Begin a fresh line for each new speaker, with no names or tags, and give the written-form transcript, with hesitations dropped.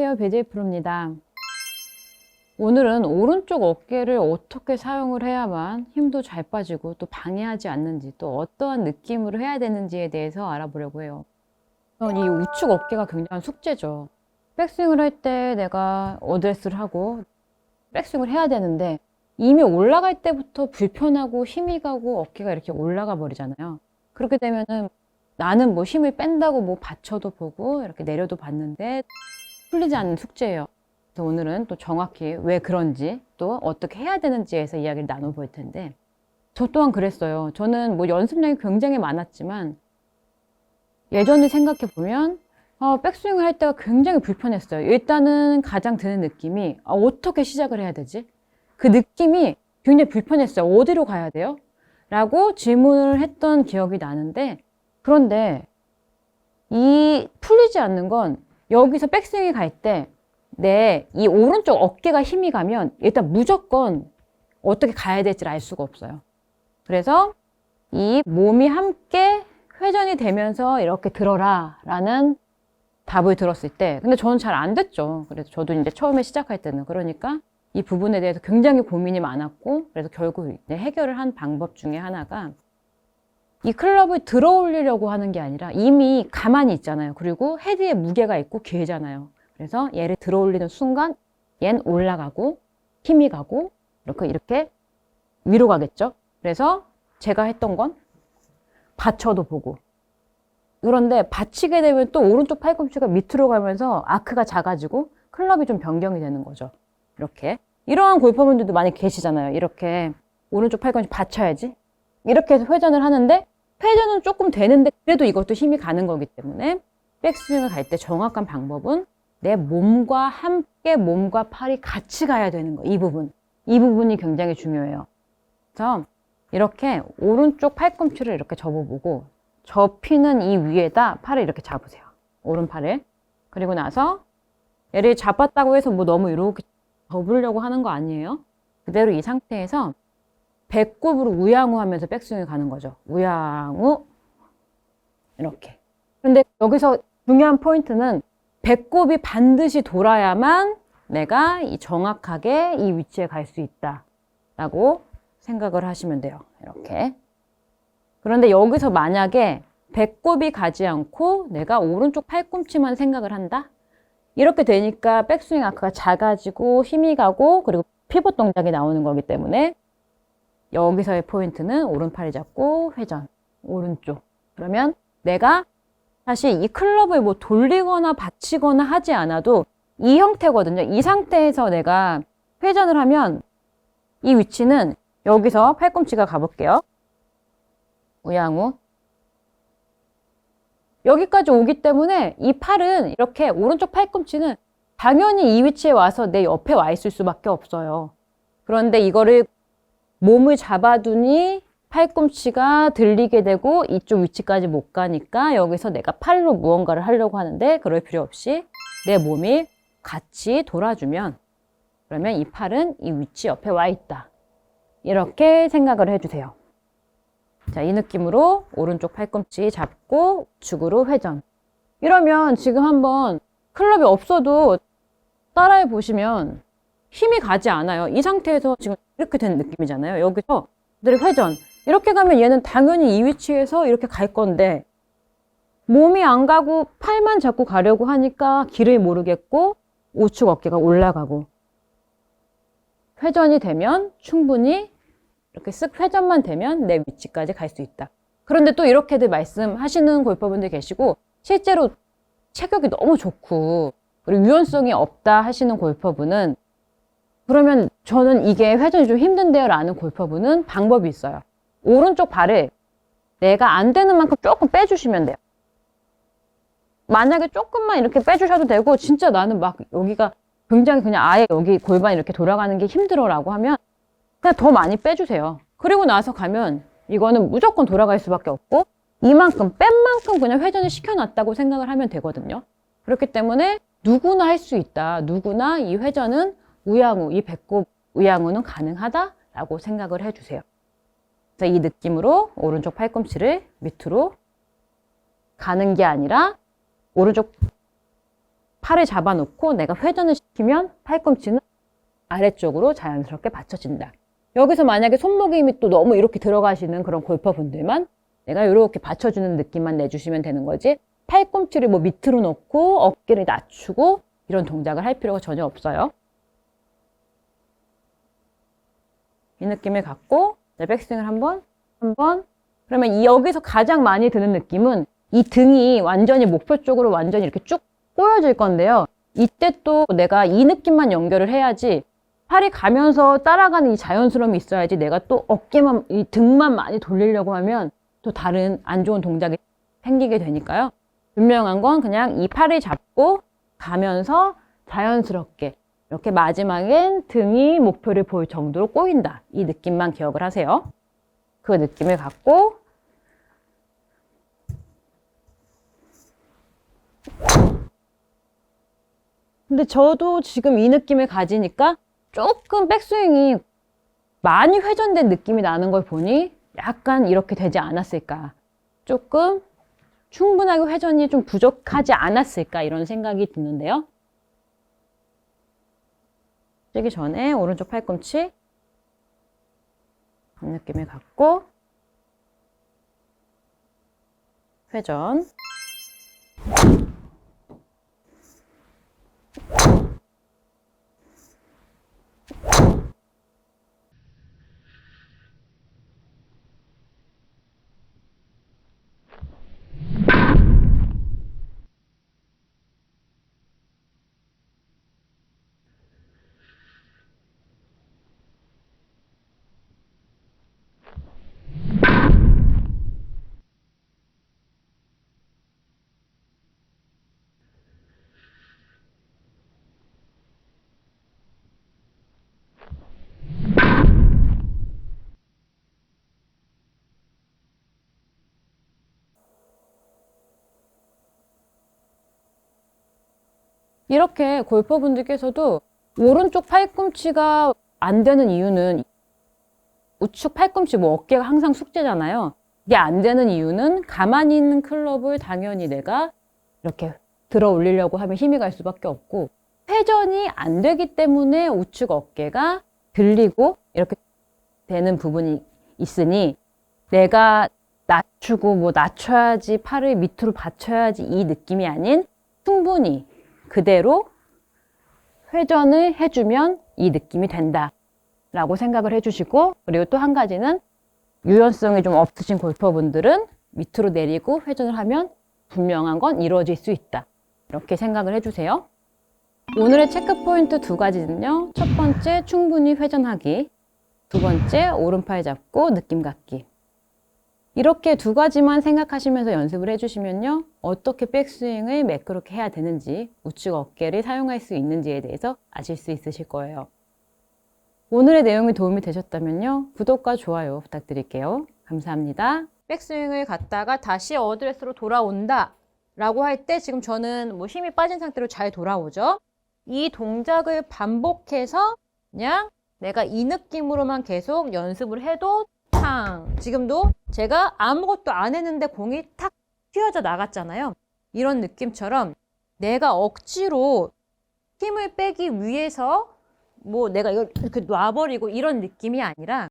안녕하세요. 배제이 프로입니다. 오늘은 오른쪽 어깨를 어떻게 사용을 해야만 힘도 잘 빠지고 또 방해하지 않는지, 또 어떠한 느낌으로 해야 되는지에 대해서 알아보려고 해요. 이 우측 어깨가 굉장한 숙제죠. 백스윙을 할 때 내가 어드레스를 하고 백스윙을 해야 되는데 이미 올라갈 때부터 불편하고 힘이 가고 어깨가 이렇게 올라가 버리잖아요. 그렇게 되면은 나는 뭐 힘을 뺀다고 뭐 받쳐도 보고 이렇게 내려도 봤는데 풀리지 않는 숙제예요. 그래서 오늘은 또 정확히 왜 그런지 또 어떻게 해야 되는지에서 이야기를 나눠볼 텐데, 저 또한 그랬어요. 저는 뭐 연습량이 굉장히 많았지만 예전을 생각해 보면 백스윙을 할 때가 굉장히 불편했어요. 일단은 가장 드는 느낌이 어떻게 시작을 해야 되지? 그 느낌이 굉장히 불편했어요. 어디로 가야 돼요? 라고 질문을 했던 기억이 나는데, 그런데 이 풀리지 않는 건 여기서 백스윙이 갈 때 내 이 오른쪽 어깨가 힘이 가면 일단 무조건 어떻게 가야 될지를 알 수가 없어요. 그래서 이 몸이 함께 회전이 되면서 이렇게 들어라 라는 답을 들었을 때, 근데 저는 잘 안 됐죠. 그래서 저도 이제 처음에 시작할 때는, 그러니까 이 부분에 대해서 굉장히 고민이 많았고, 그래서 결국 이제 해결을 한 방법 중에 하나가 이 클럽을 들어 올리려고 하는 게 아니라 이미 가만히 있잖아요. 그리고 헤드에 무게가 있고 길잖아요. 그래서 얘를 들어 올리는 순간 얘는 올라가고 힘이 가고 이렇게 위로 가겠죠. 그래서 제가 했던 건 받쳐도 보고, 그런데 받치게 되면 또 오른쪽 팔꿈치가 밑으로 가면서 아크가 작아지고 클럽이 좀 변경이 되는 거죠. 이렇게 이러한 골퍼분들도 많이 계시잖아요. 이렇게 오른쪽 팔꿈치 받쳐야지 이렇게 해서 회전을 하는데, 회전은 조금 되는데 그래도 이것도 힘이 가는 거기 때문에 백스윙을 갈 때 정확한 방법은 내 몸과 함께 몸과 팔이 같이 가야 되는 거. 이 부분이 굉장히 중요해요. 그래서 이렇게 오른쪽 팔꿈치를 이렇게 접어보고 접히는 이 위에다 팔을 이렇게 잡으세요. 오른팔을. 그리고 나서 얘를 잡았다고 해서 뭐 너무 이렇게 접으려고 하는 거 아니에요. 그대로 이 상태에서 배꼽으로 우양우 하면서 백스윙을 가는 거죠. 우양우 이렇게. 근데 여기서 중요한 포인트는 배꼽이 반드시 돌아야만 내가 정확하게 이 위치에 갈 수 있다 라고 생각을 하시면 돼요. 이렇게. 그런데 여기서 만약에 배꼽이 가지 않고 내가 오른쪽 팔꿈치만 생각을 한다? 이렇게 되니까 백스윙 아크가 작아지고 힘이 가고 그리고 피벗 동작이 나오는 거기 때문에 여기서의 포인트는 오른팔이 잡고 회전, 오른쪽. 그러면 내가 사실 이 클럽을 뭐 돌리거나 받치거나 하지 않아도 이 형태거든요. 이 상태에서 내가 회전을 하면 이 위치는 여기서 팔꿈치가 가볼게요. 우양우. 여기까지 오기 때문에 이 팔은 이렇게 오른쪽 팔꿈치는 당연히 이 위치에 와서 내 옆에 와 있을 수밖에 없어요. 그런데 이거를 몸을 잡아두니 팔꿈치가 들리게 되고 이쪽 위치까지 못 가니까 여기서 내가 팔로 무언가를 하려고 하는데 그럴 필요 없이 내 몸이 같이 돌아주면, 그러면 이 팔은 이 위치 옆에 와 있다. 이렇게 생각을 해주세요. 자, 이 느낌으로 오른쪽 팔꿈치 잡고 우측으로 회전. 이러면 지금 한번 클럽이 없어도 따라해 보시면 힘이 가지 않아요. 이 상태에서 지금 이렇게 된 느낌이잖아요. 여기서 그대로 회전. 이렇게 가면 얘는 당연히 이 위치에서 이렇게 갈 건데 몸이 안 가고 팔만 잡고 가려고 하니까 길을 모르겠고 우측 어깨가 올라가고, 회전이 되면 충분히 이렇게 쓱 회전만 되면 내 위치까지 갈 수 있다. 그런데 또 이렇게들 말씀하시는 골퍼분들 계시고 실제로 체격이 너무 좋고 그리고 유연성이 없다 하시는 골퍼분은, 그러면 저는 이게 회전이 좀 힘든데요 라는 골퍼분은 방법이 있어요. 오른쪽 발을 내가 안 되는 만큼 조금 빼주시면 돼요. 만약에 조금만 이렇게 빼주셔도 되고, 진짜 나는 막 여기가 굉장히 그냥 아예 여기 골반이 이렇게 돌아가는 게 힘들어 라고 하면 그냥 더 많이 빼주세요. 그리고 나서 가면 이거는 무조건 돌아갈 수밖에 없고 이만큼 뺀 만큼 그냥 회전을 시켜놨다고 생각을 하면 되거든요. 그렇기 때문에 누구나 할 수 있다. 누구나 이 회전은 우양우, 이 배꼽 우양우는 가능하다라고 생각을 해주세요. 그래서 이 느낌으로 오른쪽 팔꿈치를 밑으로 가는 게 아니라 오른쪽 팔을 잡아놓고 내가 회전을 시키면 팔꿈치는 아래쪽으로 자연스럽게 받쳐진다. 여기서 만약에 손목에 힘이 또 너무 이렇게 들어가시는 그런 골퍼분들만 내가 이렇게 받쳐주는 느낌만 내주시면 되는 거지, 팔꿈치를 뭐 밑으로 놓고 어깨를 낮추고 이런 동작을 할 필요가 전혀 없어요. 이 느낌을 갖고 백스윙을 한번 그러면 여기서 가장 많이 드는 느낌은 이 등이 완전히 목표 쪽으로 완전히 이렇게 쭉 꼬여질 건데요. 이때 또 내가 이 느낌만 연결을 해야지, 팔이 가면서 따라가는 이 자연스러움이 있어야지, 내가 또 어깨만, 이 등만 많이 돌리려고 하면 또 다른 안 좋은 동작이 생기게 되니까요. 분명한 건 그냥 이 팔을 잡고 가면서 자연스럽게 이렇게 마지막엔 등이 목표를 볼 정도로 꼬인다. 이 느낌만 기억을 하세요. 그 느낌을 갖고 근데 저도 지금 이 느낌을 가지니까 조금 백스윙이 많이 회전된 느낌이 나는 걸 보니 약간 이렇게 되지 않았을까, 조금 충분하게 회전이 좀 부족하지 않았을까, 이런 생각이 드는데요. 뛰기 전에 오른쪽 팔꿈치 느낌을 갖고 회전. 이렇게 골퍼분들께서도 오른쪽 팔꿈치가 안 되는 이유는, 우측 팔꿈치 뭐 어깨가 항상 숙제잖아요. 이게 안 되는 이유는 가만히 있는 클럽을 당연히 내가 이렇게 들어 올리려고 하면 힘이 갈 수밖에 없고, 회전이 안 되기 때문에 우측 어깨가 들리고 이렇게 되는 부분이 있으니, 내가 낮추고 뭐 낮춰야지, 팔을 밑으로 받쳐야지 이 느낌이 아닌, 충분히 그대로 회전을 해주면 이 느낌이 된다 라고 생각을 해주시고, 그리고 또 한 가지는 유연성이 좀 없으신 골퍼분들은 밑으로 내리고 회전을 하면 분명한 건 이루어질 수 있다, 이렇게 생각을 해주세요. 오늘의 체크 포인트 두 가지는요, 첫 번째 충분히 회전하기, 두 번째 오른팔 잡고 느낌 갖기. 이렇게 두 가지만 생각하시면서 연습을 해주시면요, 어떻게 백스윙을 매끄럽게 해야 되는지, 우측 어깨를 사용할 수 있는지에 대해서 아실 수 있으실 거예요. 오늘의 내용이 도움이 되셨다면요, 구독과 좋아요 부탁드릴게요. 감사합니다. 백스윙을 갔다가 다시 어드레스로 돌아온다 라고 할 때, 지금 저는 뭐 힘이 빠진 상태로 잘 돌아오죠. 이 동작을 반복해서 그냥 내가 이 느낌으로만 계속 연습을 해도 지금도 제가 아무것도 안 했는데 공이 탁 튀어져 나갔잖아요. 이런 느낌처럼 내가 억지로 힘을 빼기 위해서 뭐 내가 이걸 이렇게 놔버리고 이런 느낌이 아니라,